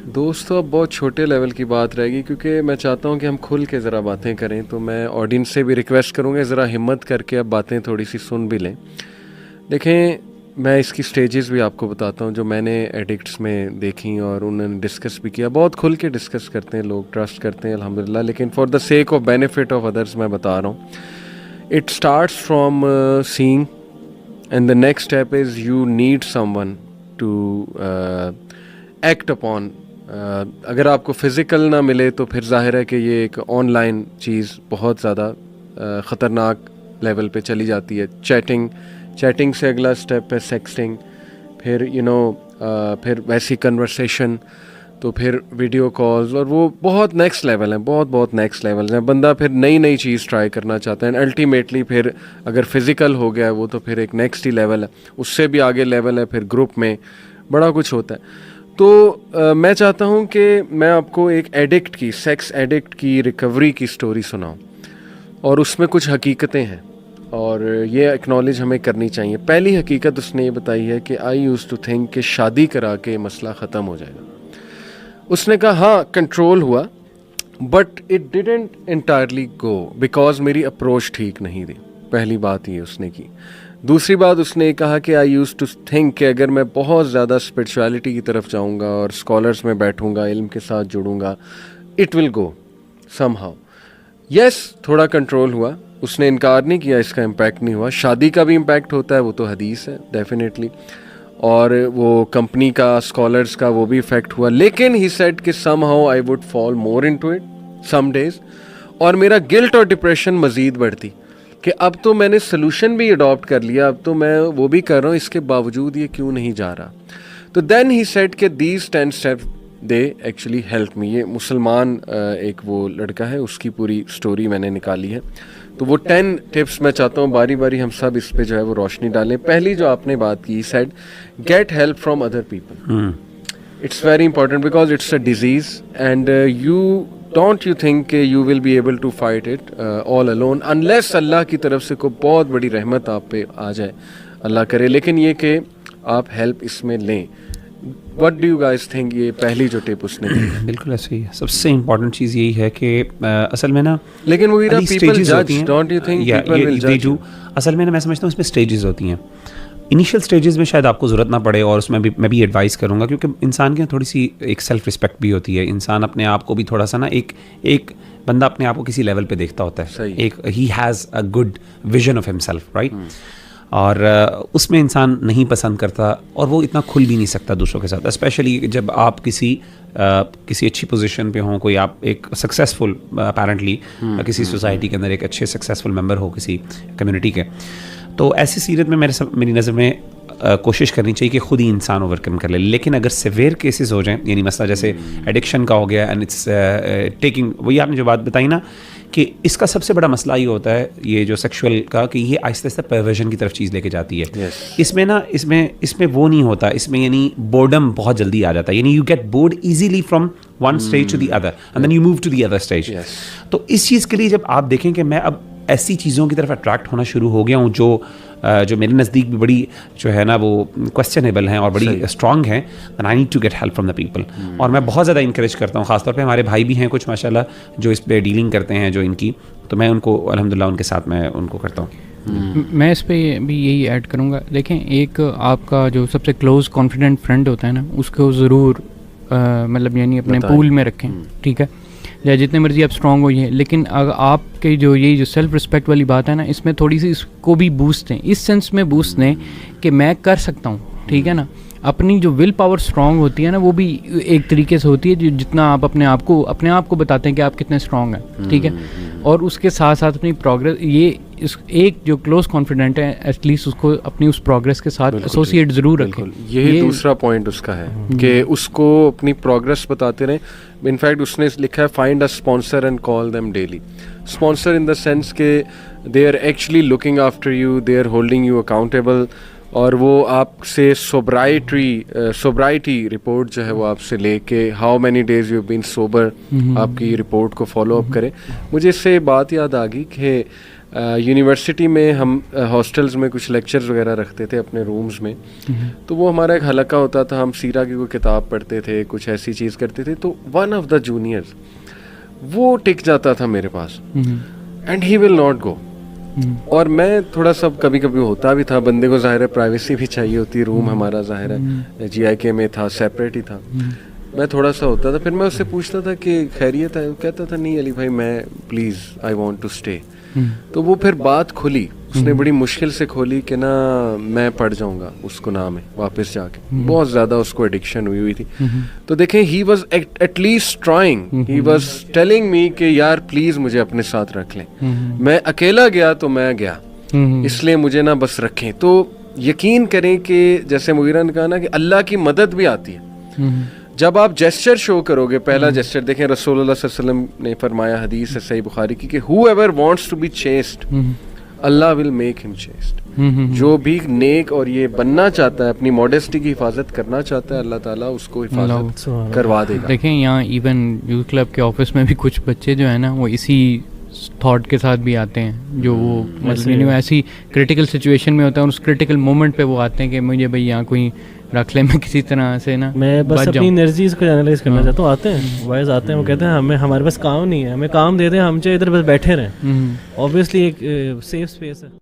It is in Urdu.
دوست تو اب بہت چھوٹے لیول کی بات رہے گی، کیونکہ میں چاہتا ہوں کہ ہم کھل کے ذرا باتیں کریں. تو میں آڈینس سے بھی ریکویسٹ کروں گا ذرا ہمت کر کے اب باتیں تھوڑی سی سن بھی لیں. دیکھیں، میں اس کی سٹیجز بھی آپ کو بتاتا ہوں جو میں نے ایڈکٹس میں دیکھیں اور انہوں نے ڈسکس بھی کیا. بہت کھل کے ڈسکس کرتے ہیں لوگ، ٹرسٹ کرتے ہیں الحمدللہ، لیکن for the sake of benefit of others میں بتا رہا ہوں. It starts from sing and the next step is you need someone to act upon. اگر آپ کو فزیکل نہ ملے تو پھر ظاہر ہے کہ یہ ایک آن لائن چیز بہت زیادہ خطرناک لیول پہ چلی جاتی ہے. چیٹنگ سے اگلا اسٹیپ ہے سیکسٹنگ، پھر پھر ویسی کنورسیشن، تو پھر ویڈیو کالز، اور وہ بہت نیکسٹ لیول ہیں، بہت نیکسٹ لیولز ہیں. بندہ پھر نئی چیز ٹرائی کرنا چاہتا ہے، الٹیمیٹلی پھر اگر فزیکل ہو گیا وہ تو پھر ایک نیکسٹ ہی لیول ہے. اس سے بھی آگے لیول ہے پھر گروپ میں بڑا کچھ ہوتا ہے. تو میں چاہتا ہوں کہ میں آپ کو ایک ایڈکٹ کی، سیکس ایڈکٹ کی ریکوری کی سٹوری سناؤں، اور اس میں کچھ حقیقتیں ہیں اور یہ اکنالج ہمیں کرنی چاہیے. پہلی حقیقت اس نے یہ بتائی ہے کہ آئی یوز ٹو تھنک کہ شادی کرا کے مسئلہ ختم ہو جائے گا. اس نے کہا ہاں کنٹرول ہوا، but it didn't entirely go because میری اپروچ ٹھیک نہیں تھی. پہلی بات یہ اس نے کی. دوسری بات اس نے یہ کہا کہ آئی یوز ٹو تھنک کہ اگر میں بہت زیادہ اسپرچویلٹی کی طرف جاؤں گا اور اسکالرس میں بیٹھوں گا، علم کے ساتھ جڑوں گا، it will go some how. یس، تھوڑا کنٹرول ہوا، اس نے انکار نہیں کیا اس کا امپیکٹ نہیں ہوا. شادی کا بھی امپیکٹ ہوتا ہے، وہ تو حدیث ہے ڈیفینیٹلی، اور وہ کمپنی کا، اسکالرس کا، وہ بھی افیکٹ ہوا. لیکن ہی سیڈ کہ somehow I would fall more into it some days, اور میرا گلٹ اور ڈپریشن مزید بڑھتی کہ اب تو میں نے سلوشن بھی اڈاپٹ کر لیا، اب تو میں وہ بھی کر رہا ہوں، اس کے باوجود یہ کیوں نہیں جا رہا. تو دین ہی سیڈ کہ these 10 step they actually help me. یہ مسلمان ایک وہ لڑکا ہے، اس کی پوری سٹوری میں نے نکالی ہے. تو وہ 10 ٹپس میں چاہتا ہوں باری باری ہم سب اس پہ جو ہے وہ روشنی ڈالیں. پہلی جو آپ نے بات کی، said get help from other people. It's very important because it's a disease and don't you think کہ you will be able to fight it all alone unless Allah کی طرف سے کوئی بہت بڑی رحمت آپ پہ آ جائے، اللہ کرے. لیکن یہ کہ آپ ہیلپ اس میں لیں. What do you guys think? یہ پہلی جو ٹپ اس نے دی. بالکل ایسے ہی. سب سے امپورٹنٹ چیز یہی ہے کہ اصل میں نا، لیکن وہ پیپل جج، don't you think people will جج؟ اصل میں نا میں سمجھتا ہوں اس میں اسٹیجز ہوتی ہیں. انیشیل اسٹیجز میں شاید آپ کو ضرورت نہ پڑے، اور اس میں بھی میں بھی ایڈوائز کروں گا، کیونکہ انسان کے تھوڑی سی ایک سیلف رسپیکٹ بھی ہوتی ہے. انسان اپنے آپ کو بھی تھوڑا سا نا، ایک بندہ اپنے آپ کو کسی لیول پہ دیکھتا ہوتا ہے، ایک he has a good vision of himself, right? اور اس میں انسان نہیں پسند کرتا، اور وہ اتنا کھل بھی نہیں سکتا دوسروں کے ساتھ، اسپیشلی جب آپ کسی اچھی پوزیشن پہ ہوں، کوئی آپ ایک سکسیزفل اپیرنٹلی کسی سوسائٹی کے اندر ایک اچھے سکسیزفل ممبر ہو کسی کمیونٹی کے. تو ایسی سیرت میں میری نظر میں کوشش کرنی چاہیے کہ خود ہی انسان اوور کم کر لے. لیکن اگر سیویئر کیسز ہو جائیں، یعنی مسئلہ جیسے ایڈکشن کا ہو گیا، اینڈ اٹس ٹیکنگ، وہی آپ نے جو بات بتائی نا کہ اس کا سب سے بڑا مسئلہ یہ ہوتا ہے، یہ جو سیکشول کا، کہ یہ آہستہ آہستہ پرورژن کی طرف چیز لے کے جاتی ہے. اس میں نا اس میں وہ نہیں ہوتا، اس میں یعنی بورڈم بہت جلدی آ جاتا ہے. یعنی you get bored easily from one stage to the other and then you move to the other stage. تو اس چیز کے لیے جب آپ دیکھیں کہ میں اب ایسی چیزوں کی طرف اٹریکٹ ہونا شروع ہو گیا ہوں جو میرے نزدیک بھی بڑی جو ہے نا وہ کوسچنیبل ہیں اور بڑی اسٹرانگ ہیں، then I need to get help from the people. اور میں بہت زیادہ انکریج کرتا ہوں، خاص طور پہ ہمارے بھائی بھی ہیں کچھ ماشاء اللہ جو اس پہ ڈیلنگ کرتے ہیں، جو ان کی، تو میں ان کو الحمدللہ ان کے ساتھ میں ان کو کرتا ہوں. میں اس پہ بھی یہی ایڈ کروں گا. دیکھیں، ایک آپ کا جو سب سے کلوز کانفیڈنٹ فرینڈ ہوتا ہے نا، اس کو ضرور مطلب یعنی اپنے پول میں رکھیں، ٹھیک ہے، یا جتنے مرضی آپ اسٹرانگ ہوئیے. لیکن اگر آپ کے جو یہی جو سیلف رسپیکٹ والی بات ہے نا، اس میں تھوڑی سی اس کو بھی بوسٹ دیں، اس سینس میں بوسٹ دیں کہ میں کر سکتا ہوں، ٹھیک ہے نا. اپنی جو ول پاور اسٹرانگ ہوتی ہے نا، وہ بھی ایک طریقے سے ہوتی ہے جو جتنا آپ اپنے آپ کو بتاتے ہیں کہ آپ کتنے اسٹرانگ ہیں، ٹھیک ہے. اور اس کے ساتھ ساتھ اپنی پروگرس، یہ ایک جو کلوز کانفیڈنٹ ہے ایٹ لیسٹ اس کو اپنی اس پروگرس کے ساتھ ایسوسیٹ ضرور رکھیں. یہی دوسرا پوائنٹ اس کا ہے کہ اس کو اپنی پروگرس بتاتے رہیں. انفیکٹ اس نے لکھا ہے find a sponsor and call them daily. Sponsor in the sense کہ they are actually looking after you, they are holding you accountable, اور وہ آپ سے سوبرائٹی رپورٹ جو ہے وہ آپ سے لے کے how many days you been sober, آپ کی رپورٹ کو فالو اپ کرے. مجھے اس سے بات یاد آ گئی کہ یونیورسٹی میں ہم ہاسٹلز میں کچھ لیکچرز وغیرہ رکھتے تھے اپنے رومز میں, تو وہ ہمارا ایک حلقہ ہوتا تھا, ہم سیرہ کی کوئی کتاب پڑھتے تھے, کچھ ایسی چیز کرتے تھے, تو ون آف دا جونیئرز وہ ٹک جاتا تھا میرے پاس, and he will not go. اور میں تھوڑا سا کبھی کبھی ہوتا بھی تھا, بندے کو ظاہر ہے پرائیویسی بھی چاہیے ہوتی, روم ہمارا ظاہر ہے جی آئی کے میں تھا, سیپریٹ ہی تھا, میں تھوڑا سا ہوتا تھا. پھر میں اس سے پوچھتا تھا کہ خیریت ہے, وہ کہتا تھا نہیں علی بھائی میں please I want to stay. تو وہ پھر بات کھلی, اس نے بڑی مشکل سے کھولی کہ نا میں پڑھ جاؤں گا اس گناہ میں واپس جا کے, بہت زیادہ اس کو ایڈکشن ہوئی تھی. تو دیکھیں he was at least trying, he was telling me کہ یار پلیز مجھے اپنے ساتھ رکھ لیں. میں اکیلا گیا تو میں گیا, اس لیے مجھے نا بس رکھیں. تو یقین کریں کہ جیسے مغیرہ نے کہا نا کہ اللہ کی مدد بھی آتی ہے جب آپ جیسچر شو کرو گے. پہلا جیسچر دیکھیں رسول اللہ صلی اللہ علیہ وسلم نے فرمایا, حدیث ہے صحیح بخاری کی, کہ whoever wants to be chaste Allah will make him chaste. جو بھی نیک اور یہ بننا چاہتا ہے, اپنی موڈیسٹی کی حفاظت کرنا چاہتا ہے, اللہ تعالیٰ اس کو حفاظت کروا دے گا. دیکھیں یہاں ایون یوتھ کلب کے آفس میں بھی کچھ بچے جو ہیں نا وہ اسی تھاٹ کے ساتھ بھی آتے ہیں, جو وہ مطلب ایسی کرٹیکل سچویشن میں ہوتا ہے, اور اس کرٹیکل مومنٹ پہ وہ آتے ہیں کہ مجھے بھائی یہاں کوئی رکھ لیں, میں کسی طرح سے نا میں بس اپنی انرجیز کو انالائز کرنا چاہتا ہوں. آتے ہیں وائز آتے ہیں, وہ کہتے ہیں ہمیں ہمارے پاس کام نہیں ہے, ہمیں کام دے دیں, ہم چاہے ادھر بس بیٹھے رہیں. اوبویسلی ایک سیف اسپیس ہے.